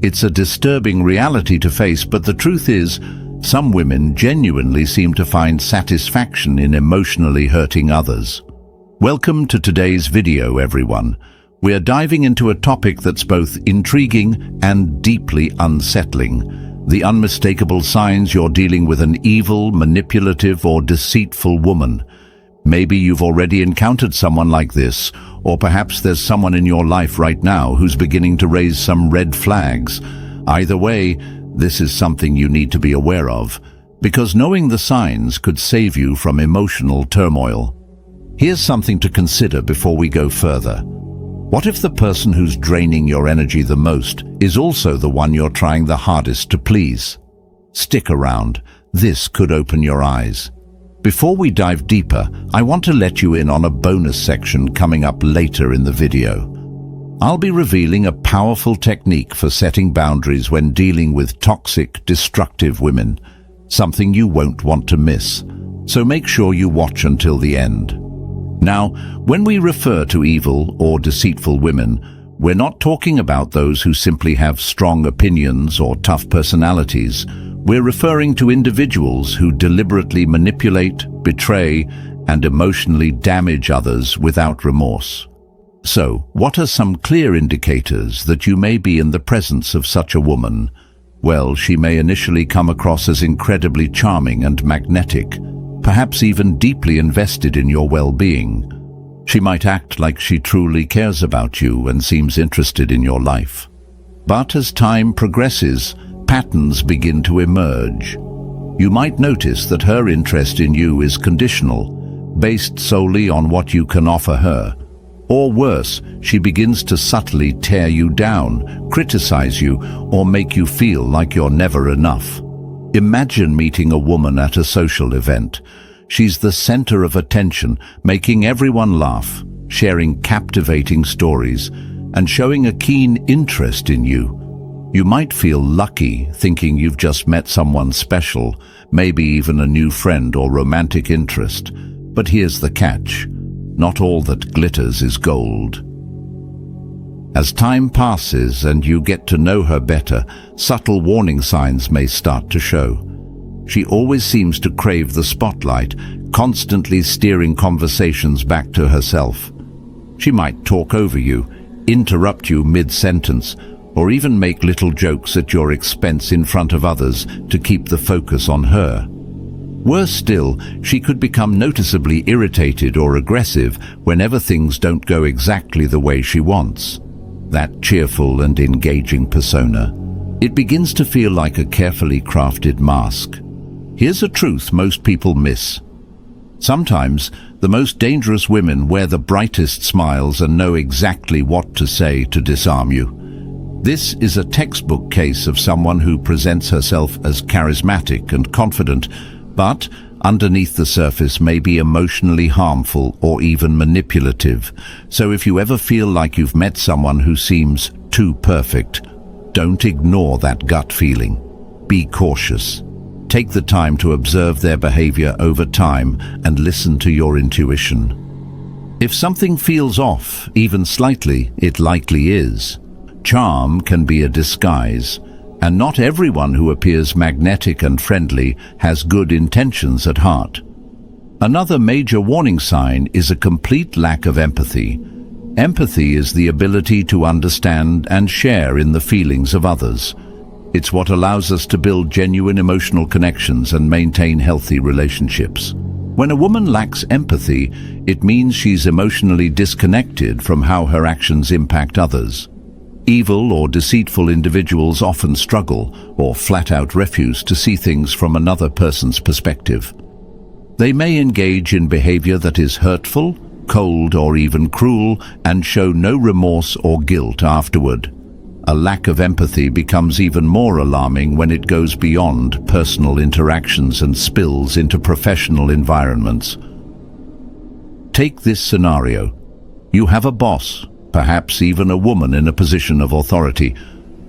It's a disturbing reality to face, but the truth is, some women genuinely seem to find satisfaction in emotionally hurting others. Welcome to today's video, everyone. We are diving into a topic that's both intriguing and deeply unsettling: the unmistakable signs you're dealing with an evil, manipulative, or deceitful woman. Maybe you've already encountered someone like this, or perhaps there's someone in your life right now who's beginning to raise some red flags. Either way, this is something you need to be aware of, because knowing the signs could save you from emotional turmoil. Here's something to consider before we go further. What if the person who's draining your energy the most is also the one you're trying the hardest to please? Stick around. This could open your eyes. Before we dive deeper, I want to let you in on a bonus section coming up later in the video. I'll be revealing a powerful technique for setting boundaries when dealing with toxic, destructive women, something you won't want to miss. So make sure you watch until the end. Now, when we refer to evil or deceitful women, we're not talking about those who simply have strong opinions or tough personalities. We're referring to individuals who deliberately manipulate, betray, and emotionally damage others without remorse. So, what are some clear indicators that you may be in the presence of such a woman? Well, she may initially come across as incredibly charming and magnetic, perhaps even deeply invested in your well-being. She might act like she truly cares about you and seems interested in your life. But as time progresses, patterns begin to emerge. You might notice that her interest in you is conditional, based solely on what you can offer her. Or worse, she begins to subtly tear you down, criticize you, or make you feel like you're never enough. Imagine meeting a woman at a social event. She's the center of attention, making everyone laugh, sharing captivating stories, and showing a keen interest in you. You might feel lucky, thinking you've just met someone special, maybe even a new friend or romantic interest. But here's the catch: not all that glitters is gold. As time passes and you get to know her better, subtle warning signs may start to show. She always seems to crave the spotlight, constantly steering conversations back to herself. She might talk over you, interrupt you mid-sentence, or even make little jokes at your expense in front of others to keep the focus on her. Worse still, she could become noticeably irritated or aggressive whenever things don't go exactly the way she wants. That cheerful and engaging persona. It begins to feel like a carefully crafted mask. Here's a truth most people miss. Sometimes, the most dangerous women wear the brightest smiles and know exactly what to say to disarm you. This is a textbook case of someone who presents herself as charismatic and confident, but underneath the surface may be emotionally harmful or even manipulative. So if you ever feel like you've met someone who seems too perfect, don't ignore that gut feeling. Be cautious. Take the time to observe their behavior over time and listen to your intuition. If something feels off, even slightly, it likely is. Charm can be a disguise, and not everyone who appears magnetic and friendly has good intentions at heart. Another major warning sign is a complete lack of empathy. Empathy is the ability to understand and share in the feelings of others. It's what allows us to build genuine emotional connections and maintain healthy relationships. When a woman lacks empathy, it means she's emotionally disconnected from how her actions impact others. Evil or deceitful individuals often struggle or flat out refuse to see things from another person's perspective. They may engage in behavior that is hurtful, cold, or even cruel, and show no remorse or guilt afterward. A lack of empathy becomes even more alarming when it goes beyond personal interactions and spills into professional environments. Take this scenario. You have a boss, perhaps even a woman in a position of authority,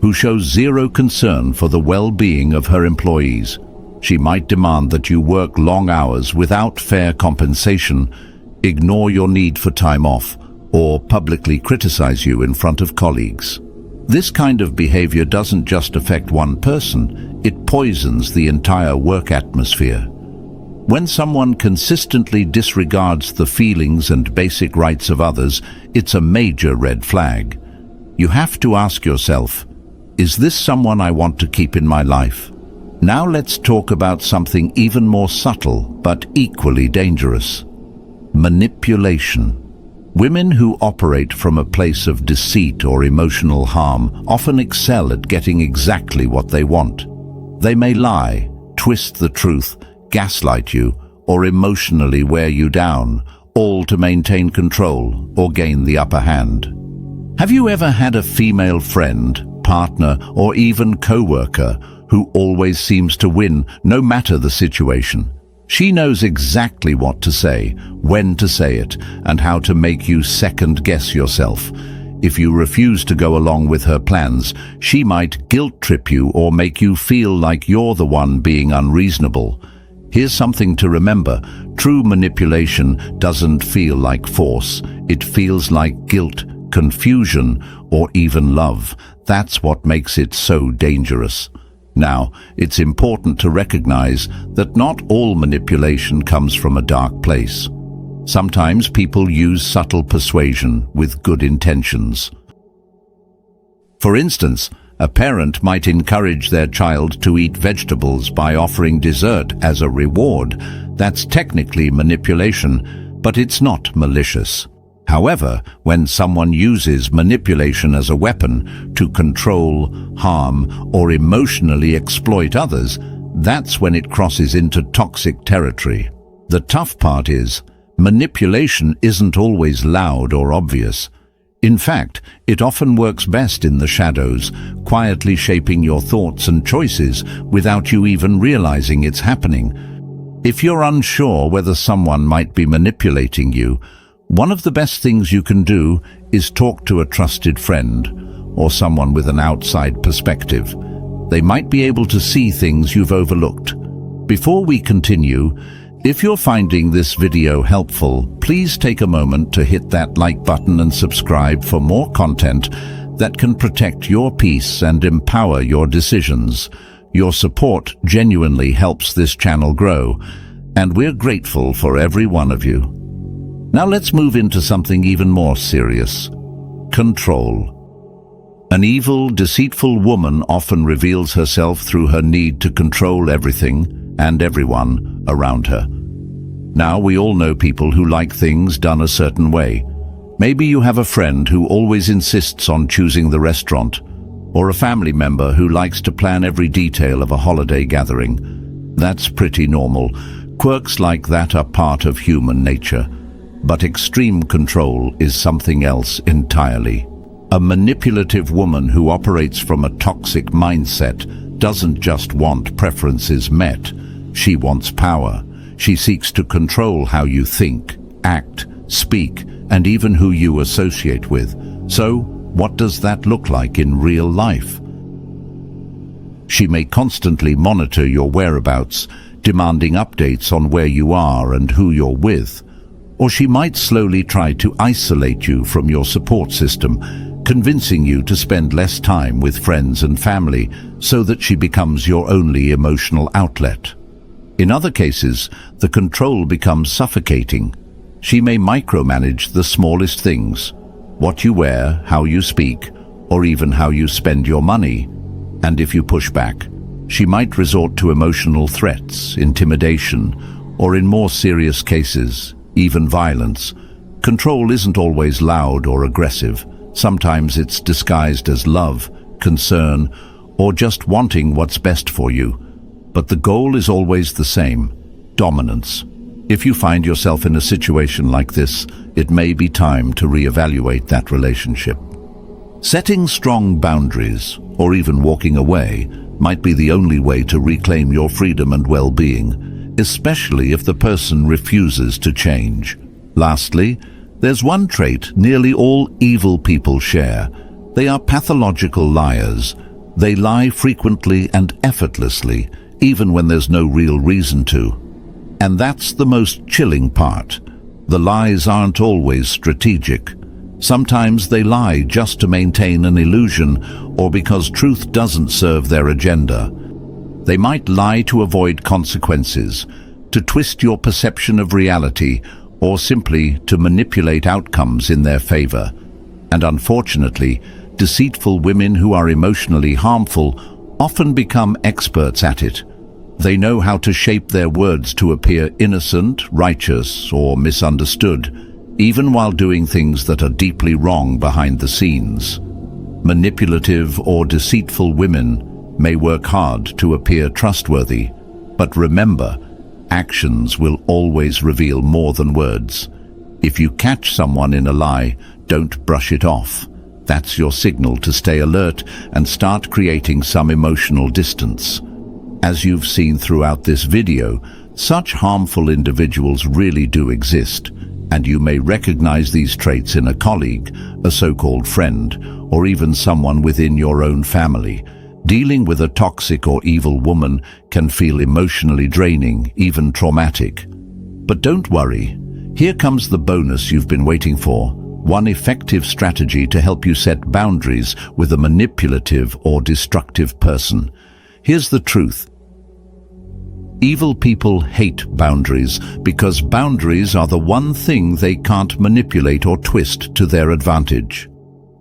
who shows zero concern for the well-being of her employees. She might demand that you work long hours without fair compensation, ignore your need for time off, or publicly criticize you in front of colleagues. This kind of behavior doesn't just affect one person, it poisons the entire work atmosphere. When someone consistently disregards the feelings and basic rights of others, it's a major red flag. You have to ask yourself, is this someone I want to keep in my life? Now let's talk about something even more subtle but equally dangerous: manipulation. Women who operate from a place of deceit or emotional harm often excel at getting exactly what they want. They may lie, twist the truth, gaslight you, or emotionally wear you down, all to maintain control or gain the upper hand. Have you ever had a female friend, partner, or even co-worker who always seems to win no matter the situation? She knows exactly what to say, when to say it, and how to make you second-guess yourself. If you refuse to go along with her plans, she might guilt-trip you or make you feel like you're the one being unreasonable. Here's something to remember: true manipulation doesn't feel like force. It feels like guilt, confusion, or even love. That's what makes it so dangerous. Now, it's important to recognize that not all manipulation comes from a dark place. Sometimes people use subtle persuasion with good intentions. For instance, a parent might encourage their child to eat vegetables by offering dessert as a reward. That's technically manipulation, but it's not malicious. However, when someone uses manipulation as a weapon to control, harm, or emotionally exploit others, that's when it crosses into toxic territory. The tough part is, manipulation isn't always loud or obvious. In fact, it often works best in the shadows, quietly shaping your thoughts and choices without you even realizing it's happening. If you're unsure whether someone might be manipulating you, one of the best things you can do is talk to a trusted friend or someone with an outside perspective. They might be able to see things you've overlooked. Before we continue, if you're finding this video helpful, please take a moment to hit that like button and subscribe for more content that can protect your peace and empower your decisions. Your support genuinely helps this channel grow, and we're grateful for every one of you. Now let's move into something even more serious: control. An evil, deceitful woman often reveals herself through her need to control everything and everyone around her. Now, we all know people who like things done a certain way. Maybe you have a friend who always insists on choosing the restaurant, or a family member who likes to plan every detail of a holiday gathering. That's pretty normal. Quirks like that are part of human nature. But extreme control is something else entirely. A manipulative woman who operates from a toxic mindset doesn't just want preferences met. She wants power. She seeks to control how you think, act, speak, and even who you associate with. So, what does that look like in real life? She may constantly monitor your whereabouts, demanding updates on where you are and who you're with. Or she might slowly try to isolate you from your support system, convincing you to spend less time with friends and family so that she becomes your only emotional outlet. In other cases, the control becomes suffocating. She may micromanage the smallest things: what you wear, how you speak, or even how you spend your money. And if you push back, she might resort to emotional threats, intimidation, or in more serious cases, even violence. Control isn't always loud or aggressive. Sometimes it's disguised as love, concern, or just wanting what's best for you. But the goal is always the same: dominance. If you find yourself in a situation like this, it may be time to reevaluate that relationship. Setting strong boundaries, or even walking away, might be the only way to reclaim your freedom and well-being, especially if the person refuses to change. Lastly, there's one trait nearly all evil people share. They are pathological liars. They lie frequently and effortlessly, even when there's no real reason to. And that's the most chilling part. The lies aren't always strategic. Sometimes they lie just to maintain an illusion or because truth doesn't serve their agenda. They might lie to avoid consequences, to twist your perception of reality, or simply to manipulate outcomes in their favor. And unfortunately, deceitful women who are emotionally harmful often become experts at it. They know how to shape their words to appear innocent, righteous, or misunderstood, even while doing things that are deeply wrong behind the scenes. Manipulative or deceitful women may work hard to appear trustworthy, but remember, actions will always reveal more than words. If you catch someone in a lie, don't brush it off. That's your signal to stay alert and start creating some emotional distance. As you've seen throughout this video, such harmful individuals really do exist, and you may recognize these traits in a colleague, a so-called friend, or even someone within your own family. Dealing with a toxic or evil woman can feel emotionally draining, even traumatic. But don't worry. Here comes the bonus you've been waiting for. One effective strategy to help you set boundaries with a manipulative or destructive person. Here's the truth. Evil people hate boundaries because boundaries are the one thing they can't manipulate or twist to their advantage.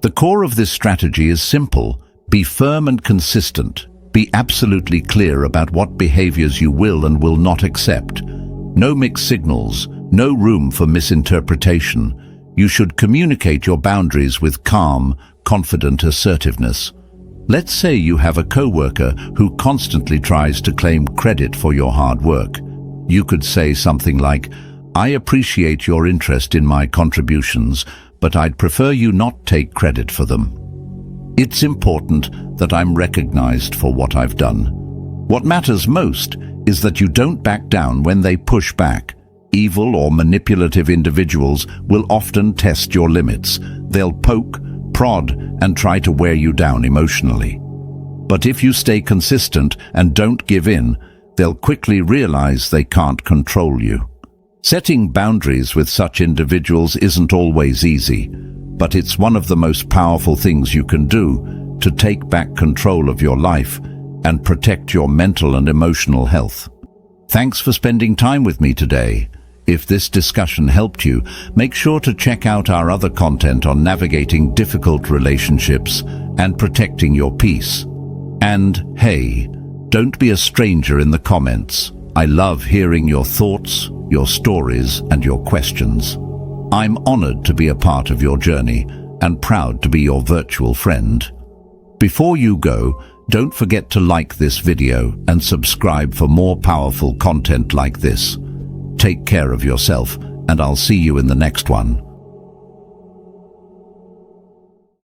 The core of this strategy is simple. Be firm and consistent. Be absolutely clear about what behaviors you will and will not accept. No mixed signals, no room for misinterpretation. You should communicate your boundaries with calm, confident assertiveness. Let's say you have a coworker who constantly tries to claim credit for your hard work. You could say something like, "I appreciate your interest in my contributions, but I'd prefer you not take credit for them. It's important that I'm recognized for what I've done." What matters most is that you don't back down when they push back. Evil or manipulative individuals will often test your limits. They'll poke, prod, and try to wear you down emotionally. But if you stay consistent and don't give in, they'll quickly realize they can't control you. Setting boundaries with such individuals isn't always easy, but it's one of the most powerful things you can do to take back control of your life and protect your mental and emotional health. Thanks for spending time with me today. If this discussion helped you, make sure to check out our other content on navigating difficult relationships and protecting your peace. And hey, don't be a stranger in the comments. I love hearing your thoughts, your stories, and your questions. I'm honored to be a part of your journey and proud to be your virtual friend. Before you go, don't forget to like this video and subscribe for more powerful content like this. Take care of yourself, and I'll see you in the next one.